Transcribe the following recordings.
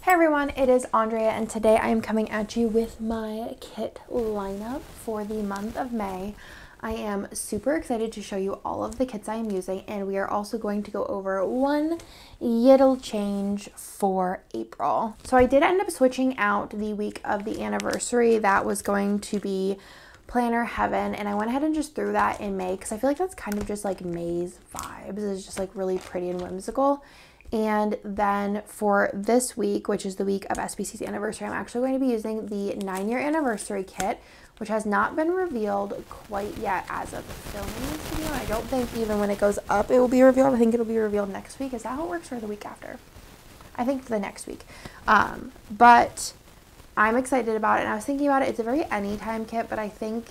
Hey everyone, it is Andrea and today I am coming at you with my kit lineup for the month of May. I am super excited to show you all of the kits I am using, and we are also going to go over one little change for April. So I did end up switching out the week of the anniversary. That was going to be Planner Heaven, and I went ahead and just threw that in May because I feel like that's kind of just like May's vibes. It's just like really pretty and whimsical. And then for this week, which is the week of SPC's anniversary, I'm actually going to be using the 9-year anniversary kit, which has not been revealed quite yet as of filming this video. I don't think even when it goes up it will be revealed. I think it'll be revealed next week. Is that how it works, or the week after? I think the next week. But I'm excited about it, and I was thinking about it. It's a very anytime kit, but I think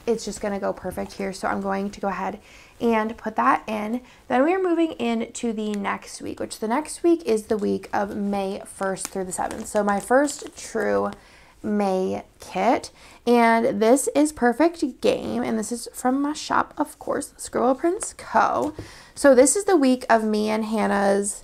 it's just going to go perfect here. So I'm going to go ahead and put that in. Then we are moving into the next week, which the next week is the week of May 1st through the 7th. So my first true May kit, and this is Perfect Game, and this is from my shop, of course, Scribble Prince Co. So this is the week of me and Hannah's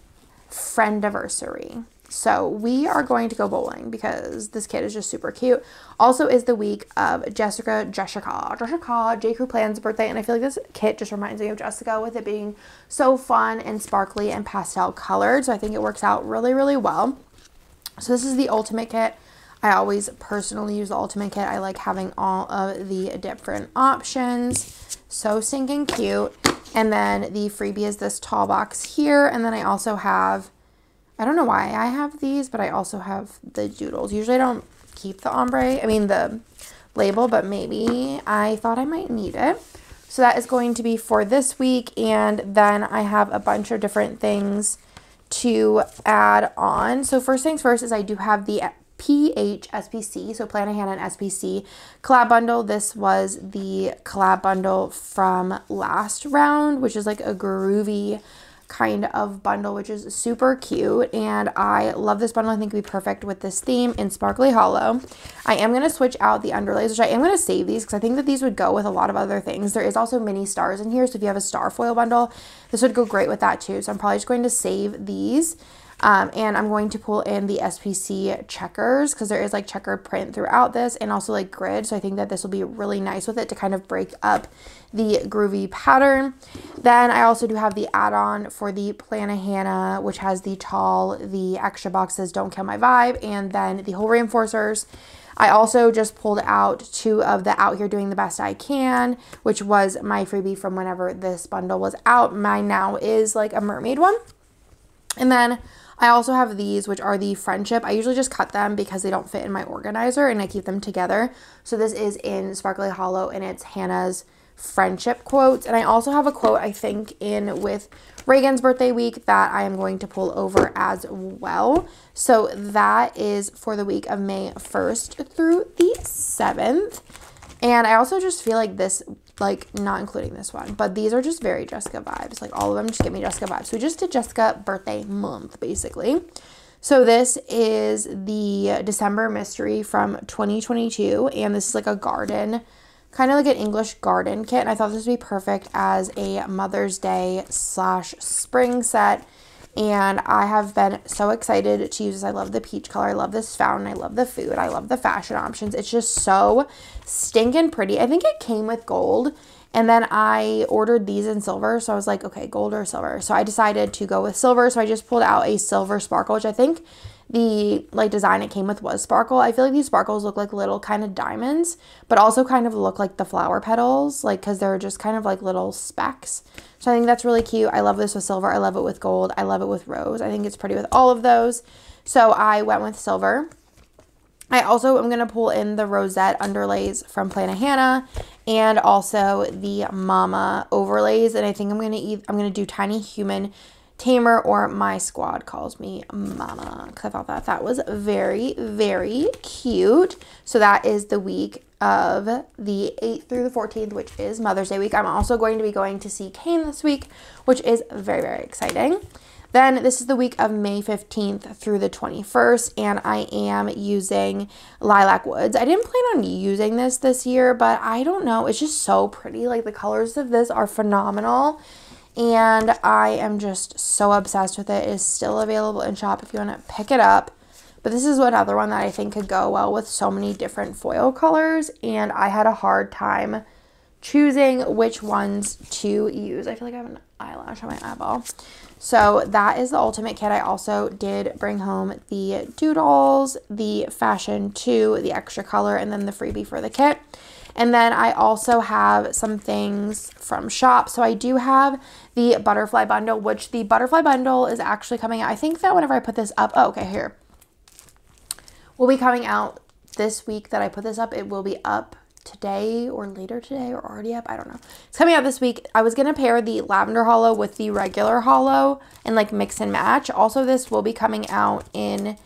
friendiversary. So we are going to go bowling because this kit is just super cute. Also is the week of Jessica J. Crew Plan's birthday, and I feel like this kit just reminds me of Jessica with it being so fun and sparkly and pastel colored. So I think it works out really, really well. So this is the ultimate kit. I always personally use the ultimate kit. I like having all of the different options. So stinking cute. And then the freebie is this tall box here, and then I also have, I don't know why I have these, but I also have the doodles. Usually I don't keep the ombre, the label, but maybe I thought I might need it. So that is going to be for this week, and then I have a bunch of different things to add on. So first things first is I do have the PH SPC, so Planner Hannah and SPC collab bundle. This was the collab bundle from last round, which is like a groovy kind of bundle, which is super cute, and I love this bundle. I think it'd be perfect with this theme in Sparkly Hollow. I am going to switch out the underlays, which I am going to save these because I think that these would go with a lot of other things. There is also mini stars in here, so if you have a star foil bundle, this would go great with that too. So I'm probably just going to save these. And I'm going to pull in the SPC checkers because there is like checkered print throughout this, and also like grid. So I think that this will be really nice with it to kind of break up the groovy pattern. Then I also do have the add-on for the Planner Hannah, which has the tall, the extra boxes Don't Kill My Vibe, and then the whole reinforcers. I also just pulled out 2 of the Out Here Doing the Best I Can, which was my freebie from whenever this bundle was out. Mine now is like a mermaid one. And then I also have these, which are the Friendship. I usually just cut them because they don't fit in my organizer and I keep them together. So this is in Sparkly Hollow, and it's Hannah's Friendship quotes. And I also have a quote, I think, in with Reagan's birthday week that I am going to pull over as well. So that is for the week of May 1st through the 7th. And I also just feel like this, like not including this one, but these are just very Jessica vibes. Like all of them just give me Jessica vibes. So we just did Jessica birthday month basically. So this is the December mystery from 2022, and this is like a garden, kind of like an English garden kit. And I thought this would be perfect as a Mother's Day / spring set. And I have been so excited to use this. I love the peach color. I love this fountain. I love the food. I love the fashion options. It's just so stinking pretty. I think it came with gold, and then I ordered these in silver. So I was like, okay, gold or silver. So I decided to go with silver. So I just pulled out a silver sparkle, which I think the like design it came with was sparkle. I feel like these sparkles look like little kind of diamonds, but also kind of look like the flower petals, like because they're just kind of like little specks. So I think that's really cute. I love this with silver. I love it with gold. I love it with rose. I think it's pretty with all of those. So I went with silver. I also am going to pull in the rosette underlays from Planner Hannah, and also the mama overlays. And I think I'm going to do Tiny Human Tamer, or My Squad Calls Me Mama, because I thought that was very, very cute. So that is the week of the 8th through the 14th, which is Mother's Day week. I'm also going to be going to see Kane this week, which is very, very exciting. Then this is the week of May 15th through the 21st, and I am using Lilac Woods. I didn't plan on using this year, but I don't know. It's just so pretty. Like the colors of this are phenomenal. and I am just so obsessed with it. It is still available in shop if you want to pick it up. But this is another one that I think could go well with so many different foil colors, and I had a hard time choosing which ones to use. I feel like I have an eyelash on my eyeball. So that is the ultimate kit. I also did bring home the doodles, the fashion 2, the extra color, and then the freebie for the kit. And then I also have some things from shop. So I do have the butterfly bundle, which the butterfly bundle is actually coming out. I think that whenever I put this up, oh, okay, here. Will be coming out this week that I put this up. It will be up today or later today or already up. I don't know. It's coming out this week. I was going to pair the lavender hollow with the regular hollow and like mix and match. Also, this will be coming out in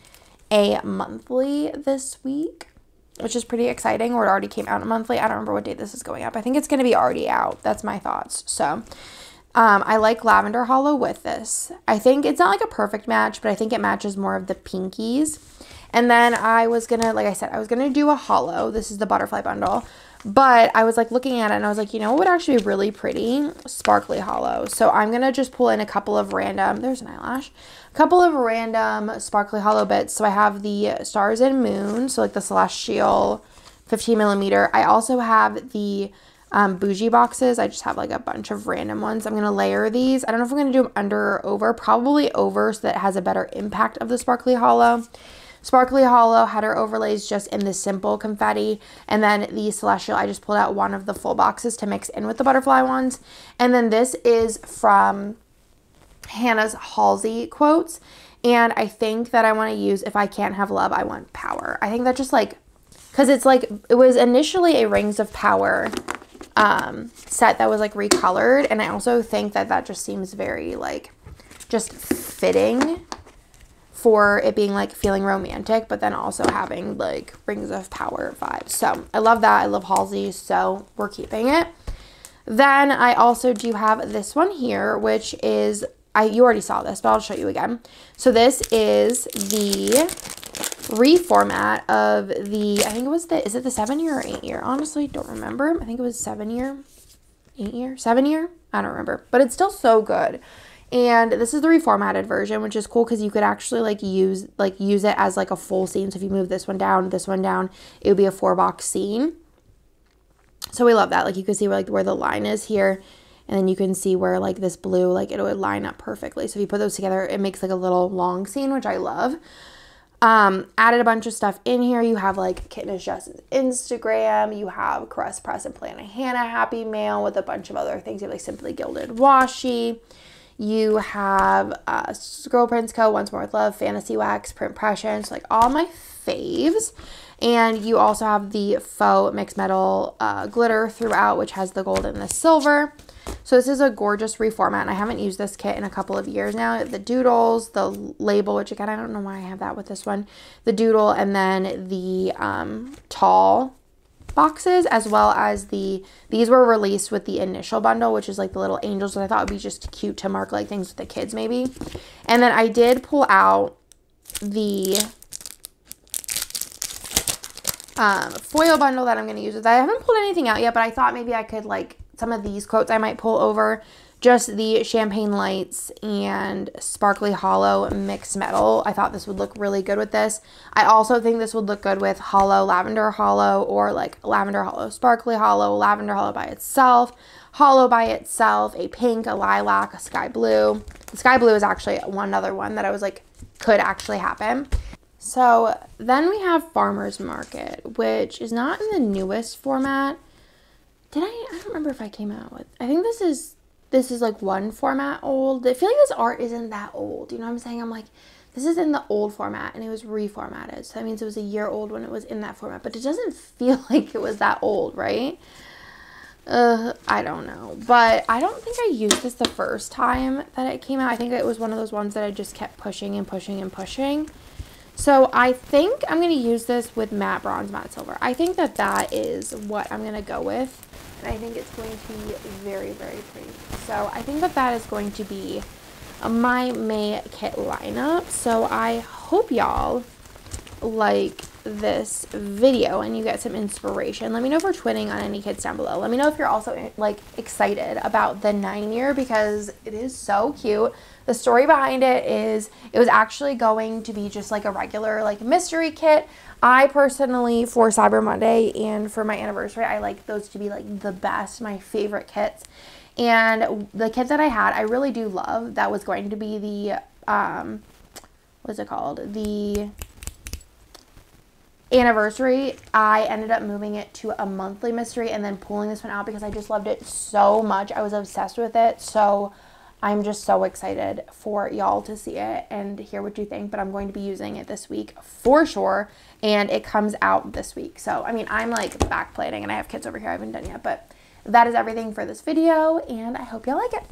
a monthly this week, which is pretty exciting, or it already came out a monthly. I don't remember what date this is going up. I think it's going to be already out. That's my thoughts. So I like lavender hollow with this. I think it's not like a perfect match, but I think it matches more of the pinkies. And then I was going to, like I said, I was going to do a hollow. This is the butterfly bundle. But I was like looking at it and I was like, you know what would actually be really pretty? Sparkly hollow. So I'm going to just pull in a couple of random, there's an eyelash, a couple of random sparkly hollow bits. So I have the stars and moon, so like the celestial 15 millimeter. I also have the bougie boxes. I just have like a bunch of random ones. I'm going to layer these. I don't know if I'm going to do them under or over, probably over so that it has a better impact of the sparkly hollow. Sparkly hollow header overlays just in the simple confetti, and then the celestial, I just pulled out one of the full boxes to mix in with the butterfly ones. And then this is from Hannah's Halsey quotes, and I think that I want to use, if I can't have love, I want power. I think that just like, because it's like, it was initially a Rings of Power set that was like recolored, and I also think that that just seems very like just fitting for it being like feeling romantic, but then also having like Rings of Power vibes. So I love that. I love Halsey, so we're keeping it. Then I also do have this one here, which is, you already saw this, but I'll show you again. So this is the reformat of the, I think it was the, is it the 7-year or 8-year? Honestly, don't remember. I think it was 7-year, 8-year, 7-year. I don't remember, but it's still so good. And this is the reformatted version, which is cool because you could actually like use it as like a full scene. So if you move this one down, it would be a 4-box scene. So we love that. Like you can see where the line is here, and then you can see where like this blue, like it would line up perfectly. So if you put those together, it makes like a little long scene, which I love. Added a bunch of stuff in here. You have like Kitten is Jess's Instagram. You have Caress, Press, and Plan a Hannah Happy Mail with a bunch of other things. You have like Simply Gilded Washi. You have Girl Prince Co., Once More with Love, Fantasy Wax, Print Impressions, like all my faves. And you also have the faux mixed metal glitter throughout, which has the gold and the silver. So this is a gorgeous reformat, and I haven't used this kit in a couple of years now. The doodles, the label, which again, I don't know why I have that with this one, the doodle, and then the tall boxes, as well as these were released with the initial bundle, which is like the little angels that I thought would be just cute to mark like things with the kids maybe. And then I did pull out the foil bundle that I'm going to use with that. I haven't pulled anything out yet, but I thought maybe I could like some of these quotes I might pull over. Just the Champagne Lights and Sparkly Hollow mixed metal. I thought this would look really good with this. I also think this would look good with Hollow Lavender Hollow, or like Lavender Hollow Sparkly Hollow, Lavender Hollow by itself, Hollow by itself, a pink, a lilac, a sky blue. The sky blue is actually one other one that I was like could actually happen. So then we have Farmer's Market, which is not in the newest format. I don't remember if I came out with, I think this is like one format old. I feel like this art isn't that old. You know what I'm saying? I'm like, this is in the old format and it was reformatted. So that means it was a year old when it was in that format, but it doesn't feel like it was that old, right? I don't know, but I don't think I used this the first time that it came out. I think it was one of those ones that I just kept pushing and pushing and pushing. So I think I'm going to use this with matte bronze, matte silver. I think that that is what I'm going to go with. And I think it's going to be very, very pretty. So I think that that is going to be my May kit lineup. So I hope y'all like this video and you get some inspiration. Let me know if we're twinning on any kits down below. Let me know if you're also like excited about the 9-year because it is so cute. The story behind it is it was actually going to be just like a regular like mystery kit. I personally, for Cyber Monday and for my anniversary, I like those to be like the best, my favorite kits. And the kit that I had, I really do love. That was going to be the, what's it called? The anniversary. I ended up moving it to a monthly mystery and then pulling this one out because I just loved it so much. I was obsessed with it. So I'm just so excited for y'all to see it and hear what you think, but I'm going to be using it this week for sure, and it comes out this week. So, I mean, I'm like back planning and I have kits over here I haven't done yet, but that is everything for this video, and I hope y'all like it.